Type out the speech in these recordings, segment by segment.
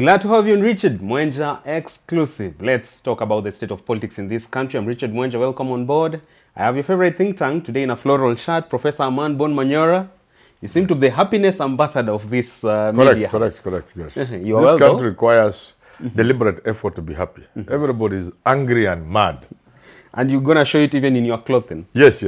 Glad to have you on Richard Mwenja Exclusive. Let's talk about the state of politics in this country. I'm Richard Mwenja. Welcome on board. I have your favorite think tank today in a floral shirt, Professor Herman Manyora. You seem to be the happiness ambassador of this media. Correct, yes. You are this well, country requires deliberate effort to be happy. Everybody is angry and mad. And you're going to show it even in your clothing. Yes.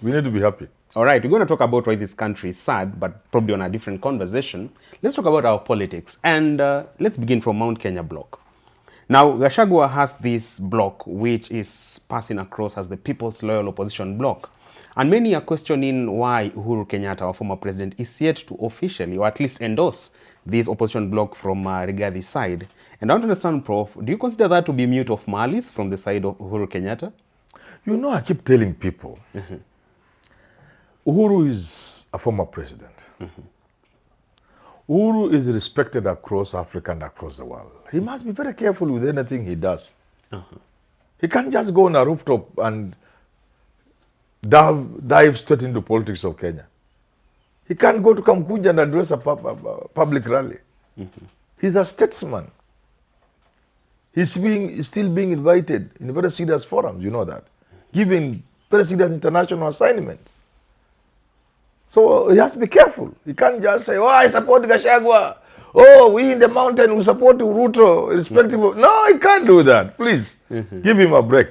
We need to be happy. All right, we're going to talk about why this country is sad, but probably on a different conversation. Let's talk about our politics. And let's begin from Mount Kenya block. Now, Gachagua has this block, which is passing across as the People's Loyal Opposition block. And many are questioning why Uhuru Kenyatta, our former president, is yet to officially, or at least endorse, this opposition bloc from Rigathi's side. And I want to understand, Prof, do you consider that to be mute of malice from the side of Uhuru Kenyatta? You know, I keep telling people, Uhuru is a former president. Uhuru is respected across Africa and across the world. He must be very careful with anything he does. He can't just go on a rooftop and dive straight into politics of Kenya. He can't go to Kamkuja and address a public rally. He's a statesman. He's still being invited in very serious forums, you know that, giving very serious international assignments. So he has to be careful. He can't just say, oh, I support Gachagua. Oh, we in the mountain, we support Ruto, irrespective of... No, he can't do that. Please, give him a break.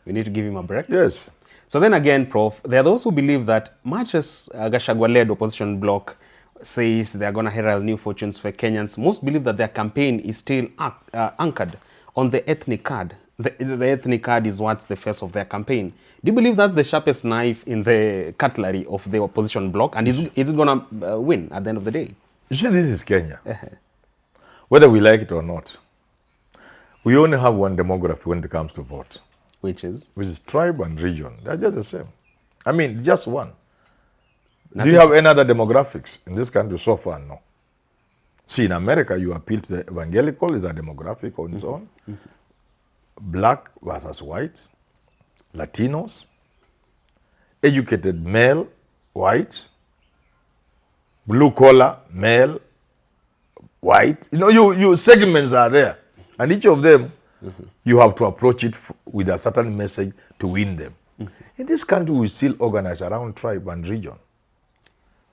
We need to give him a break? Yes. So then again, Prof, there are those who believe that much as Gachagua-led opposition bloc says they're going to herald new fortunes for Kenyans, most believe that their campaign is still anchored on the ethnic card. The ethnic card is what's the face of their campaign. Do you believe that's the sharpest knife in the cutlery of the opposition bloc? And is it going to win at the end of the day? You see, this is Kenya. Whether we like it or not, we only have one demography when it comes to vote. Which is? Which is tribe and region. They're just the same. I mean, just one. Do you have any other demographics in this country so far? No. See, in America, you appeal to the evangelical, is a demographic on its own. Black versus white, Latinos, educated male, white, blue collar, male, white. You know, you segments are there. And each of them, you have to approach it with a certain message to win them. In this country, we still organize around tribe and region.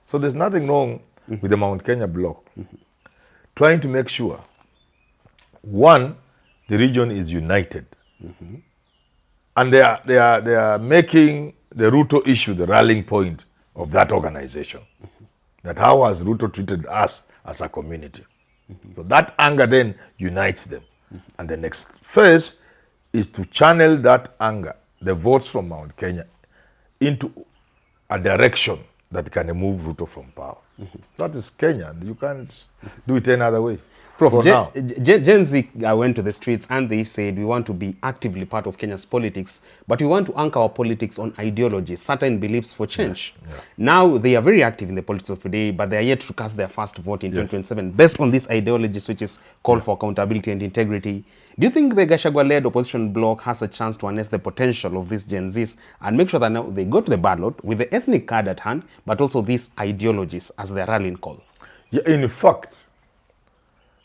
So there's nothing wrong with the Mount Kenya bloc. Trying to make sure, one, the region is united. And they are making the Ruto issue the rallying point of that organization. That how has Ruto treated us as a community? So that anger then unites them. And the next phase is to channel that anger, the votes from Mount Kenya, into a direction that can remove Ruto from power. That is Kenya. You can't do it any other way. Prof, Gen Z went to the streets and they said we want to be actively part of Kenya's politics, but we want to anchor our politics on ideology, certain beliefs for change. Now they are very active in the politics of today, but they are yet to cast their first vote in 2027 based on these ideologies, which is call for accountability and integrity. Do you think the Gachagua-led opposition bloc has a chance to harness the potential of these Gen Zs and make sure that now they go to the ballot with the ethnic card at hand, but also these ideologies as their rallying call? Yeah, in fact,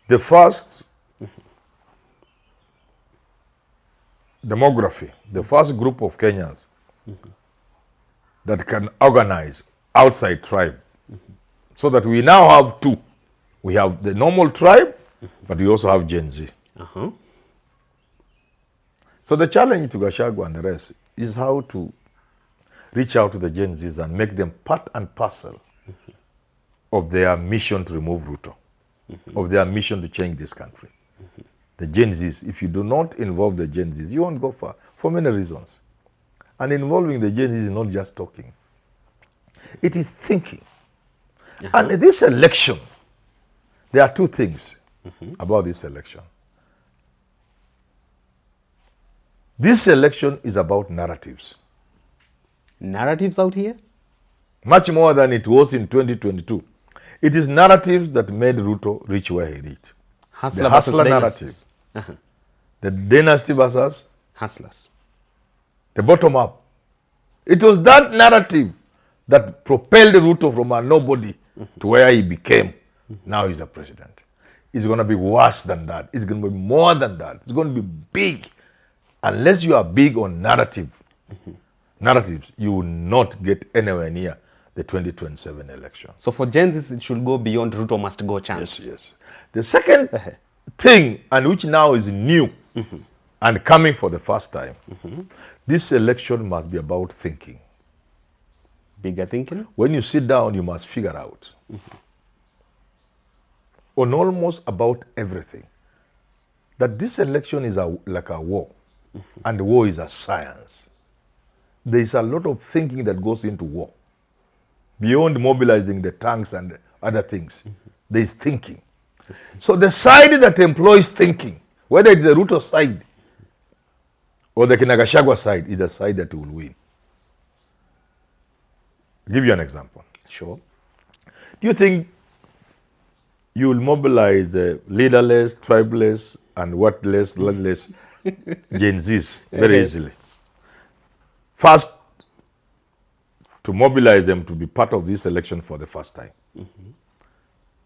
the first demography, the first group of Kenyans that can organize outside tribe, so that we now have two. We have the normal tribe, but we also have Gen Z. So the challenge to Gachagua and the rest is how to reach out to the Gen Zs and make them part and parcel of their mission to remove Ruto. Of their mission to change this country. The Gen Zs, if you do not involve the Gen Zs, you won't go far, for many reasons. And involving the Gen Zs is not just talking. It is thinking. And this election, there are two things about this election. This election is about narratives. Narratives out here? Much more than it was in 2022. It is narratives that made Ruto reach where he reached. Hustler the hustler narrative. The dynasty versus hustlers. The bottom up. It was that narrative that propelled Ruto from a nobody to where he became. Now he's a president. It's going to be worse than that. It's going to be more than that. It's going to be big. Unless you are big on narratives, you will not get anywhere near the 2027 election. So for Gen Z, it should go beyond Ruto must go chance. Yes. The second thing, and which now is new and coming for the first time, this election must be about thinking. Bigger thinking? When you sit down, you must figure out on almost about everything that this election is like a war, and the war is a science. There is a lot of thinking that goes into war. Beyond mobilizing the tanks and other things, there is thinking. So the side that employs thinking, whether it's the Ruto side or the Gachagua side, is the side that will win. I'll give you an example. Sure. Do you think you will mobilize the leaderless, tribeless, and whatless, landless Gen Zs very easily? First, to mobilize them to be part of this election for the first time.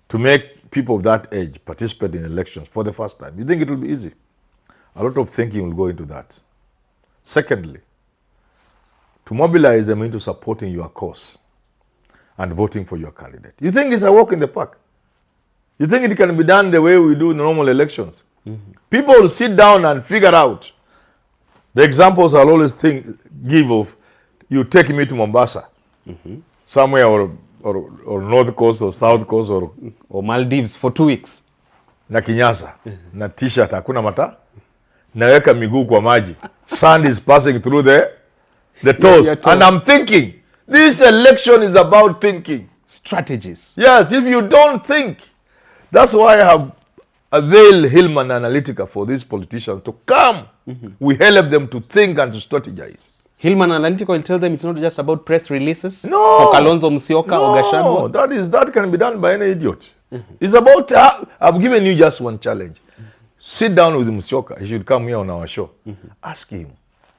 To make people of that age participate in elections for the first time. You think it will be easy? A lot of thinking will go into that. Secondly, to mobilize them into supporting your cause and voting for your candidate. You think it's a walk in the park? You think it can be done the way we do in normal elections? People will sit down and figure out. The examples I'll always give of, you take me to Mombasa, somewhere or North Coast or South Coast or Maldives for 2 weeks. Na kinyasa, na t-shirt, hakuna mata, naweka miguu kwa maji. Sand is passing through the toes. And I'm thinking, this election is about thinking. Strategies. Yes, if you don't think. That's why I have availed Herman Analytica for these politicians to come. We help them to think and to strategize. Herman Analytica will tell them it's not just about press releases. No. For Kalonzo, Musyoka, or Gachagua. That can be done by any idiot. It's about, I've given you just one challenge. Sit down with Musyoka. He should come here on our show. Ask him,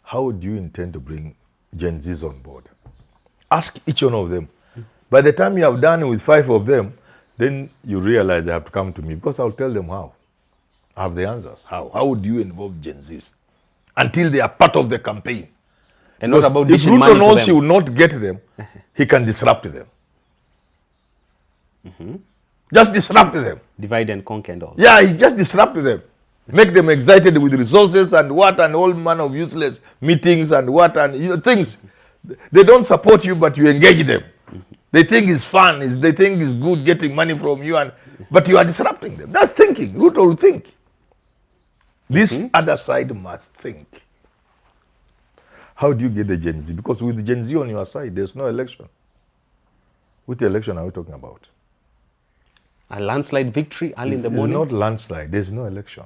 how do you intend to bring Gen Zs on board? Ask each one of them. By the time you have done with 5 of them, then you realize they have to come to me, because I'll tell them how. I have the answers. How would you involve Gen Zs until they are part of the campaign? And not about if Ruto knows he will not get them, he can disrupt them. Just disrupt them. Divide and conquer and all. Yeah, he just disrupt them. Make them excited with resources and all manner of useless meetings and things. They don't support you, but you engage them. They think it's fun. They think it's good getting money from you, but you are disrupting them. That's thinking. Ruto will think. This other side must think. How do you get the Gen Z? Because with the Gen Z on your side, there's no election. Which election are we talking about? A landslide victory early in the morning? It's not landslide. There's no election.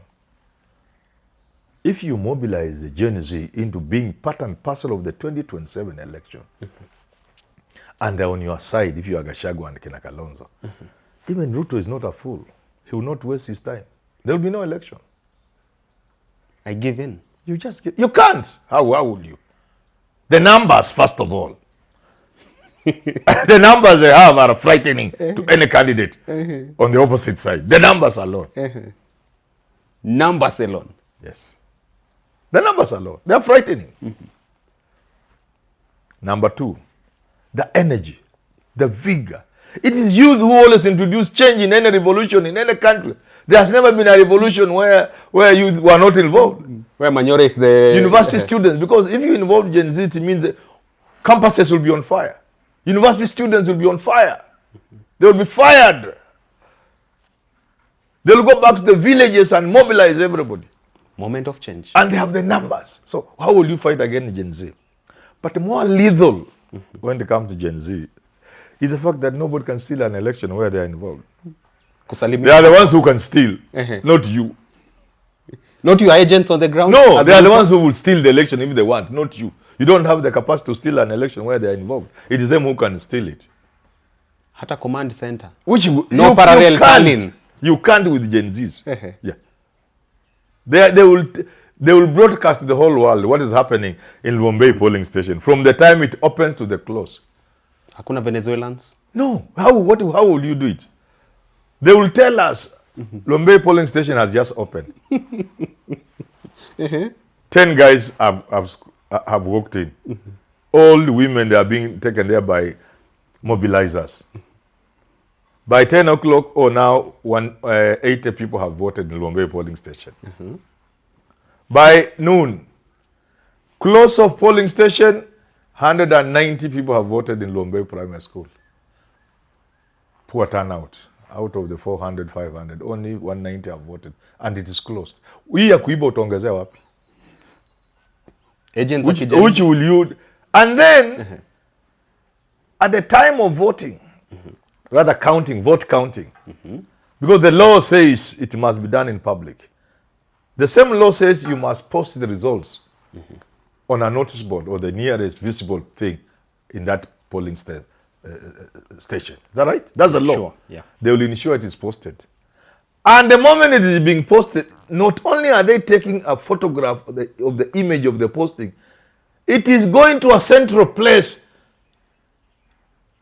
If you mobilize the Gen Z into being part and parcel of the 2027 election, and they're on your side, if you are Gachagua and Kalonzo, even Ruto is not a fool. He will not waste his time. There will be no election. I give in. You can't. How would you? The numbers, first of all. The numbers they have are frightening to any candidate on the opposite side. The numbers alone. Numbers alone. Yes. The numbers alone. They are frightening. Number 2, the energy, the vigor. It is youth who always introduce change in any revolution in any country. There has never been a revolution where youth were not involved. Where Manyora is the... University students, because if you involve Gen Z, it means that campuses will be on fire. University students will be on fire. They will be fired. They will go back to the villages and mobilize everybody. Moment of change. And they have the numbers. So how will you fight against Gen Z? But more lethal when it comes to Gen Z is the fact that nobody can steal an election where they are involved. They are the ones who can steal, not you. Not your agents on the ground? No, they are the ones who will steal the election if they want, not you. You don't have the capacity to steal an election where they are involved. It is them who can steal it. At a command center. Which no parallel planning. You can't with Gen Zs. Yeah. They will broadcast to the whole world what is happening in Bombay polling station from the time it opens to the close. Hakuna Venezuelans? No. How will you do it? They will tell us Lombei polling station has just opened. 10 guys have walked in. All the women, they are being taken there by mobilizers. By 10 o'clock, now 80 people have voted in Lombei polling station. By noon, close of polling station, 190 people have voted in Lombei Primary School. Poor turnout. Out of the 400, 500, only 190 have voted, and it is closed. We are kuiba utaongezea wapi? Agents which will you? And then, at the time of voting, rather counting, vote counting, because the law says it must be done in public. The same law says you must post the results on a notice board or the nearest visible thing in that polling station. Is that right? That's the law. Sure, yeah. They will ensure it is posted. And the moment it is being posted, not only are they taking a photograph of the image of the posting, it is going to a central place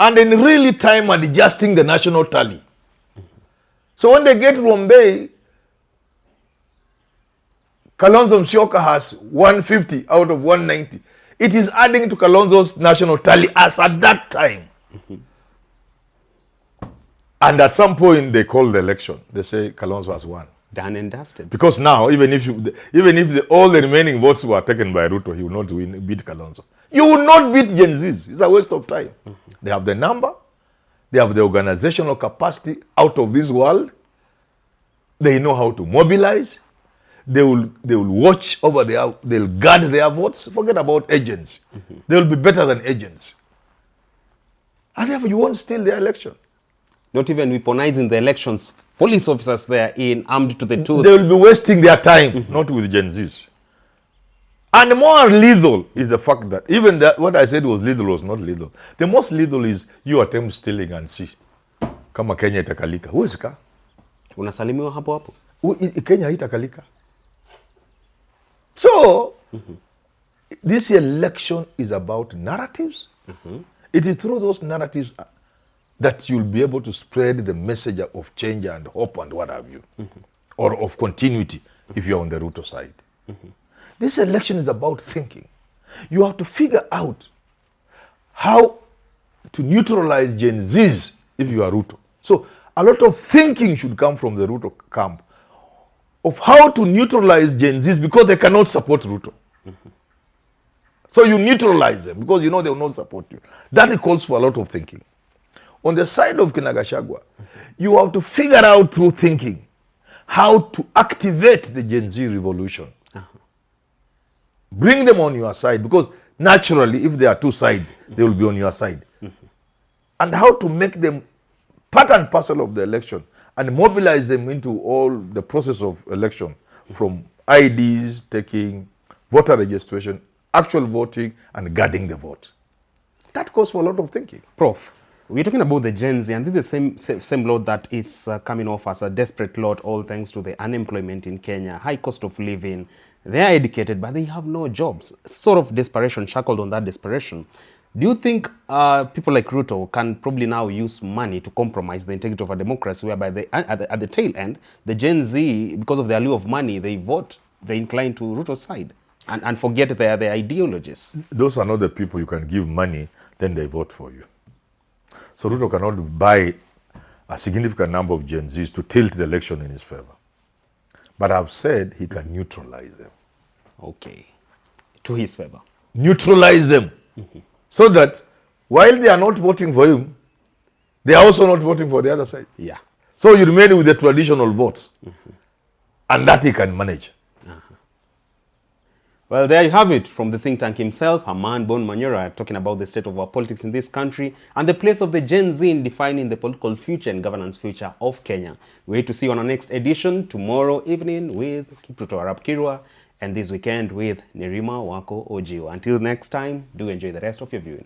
and in real time adjusting the national tally. So when they get Lombei, Kalonzo Musyoka has 150 out of 190. It is adding to Kalonzo's national tally as at that time. And at some point they call the election. They say Kalonzo has won. Done and dusted. Because now, even if all the remaining votes were taken by Ruto, he will not beat Kalonzo. You will not beat Gen Zs. It's a waste of time. They have the number. They have the organizational capacity out of this world. They know how to mobilize. They will watch over they'll guard their votes. Forget about agents. They will be better than agents. And therefore, you won't steal their election. Not even weaponizing the elections. Police officers there in armed to the tooth. They will be wasting their time, not with Gen Zs. And more lethal is the fact that even what I said was lethal was not lethal. The most lethal is you attempt stealing and see. Kama Kenya itakalika. Huwezi kaa. Unasalimiwa hapo hapo. Kenya haitakalika. So, this election is about narratives. It is through those narratives that you'll be able to spread the message of change and hope and what have you. Or of continuity if you're on the Ruto side. This election is about thinking. You have to figure out how to neutralize Gen Zs if you are Ruto. So a lot of thinking should come from the Ruto camp of how to neutralize Gen Zs because they cannot support Ruto. So you neutralize them because you know they will not support you. That calls for a lot of thinking. On the side of Gachagua, you have to figure out through thinking how to activate the Gen Z revolution. Bring them on your side because naturally, if there are two sides, they will be on your side. And how to make them part and parcel of the election and mobilize them into all the process of election from IDs, taking voter registration, actual voting, and guarding the vote. That calls for a lot of thinking. Prof, we're talking about the Gen Z, and this is the same load that is coming off as a desperate load, all thanks to the unemployment in Kenya, high cost of living. They are educated, but they have no jobs. Sort of desperation, shackled on that desperation. Do you think people like Ruto can probably now use money to compromise the integrity of a democracy, whereby at the tail end, the Gen Z, because of the allure of money, they incline to Ruto's side and forget their ideologies? Those are not the people you can give money, then they vote for you. So Ruto cannot buy a significant number of Gen Zs to tilt the election in his favor. But I've said he can neutralize them. Okay. To his favor. Neutralize them. So that while they are not voting for him, they are also not voting for the other side. Yeah. So you remain with the traditional votes. And that he can manage. Well, there you have it from the think tank himself, Herman Manyora, talking about the state of our politics in this country and the place of the Gen Z in defining the political future and governance future of Kenya. We wait to see you on our next edition tomorrow evening with Kipruto Arap Kirwa and this weekend with Nerima Wako Ojiwa. Until next time, do enjoy the rest of your viewing.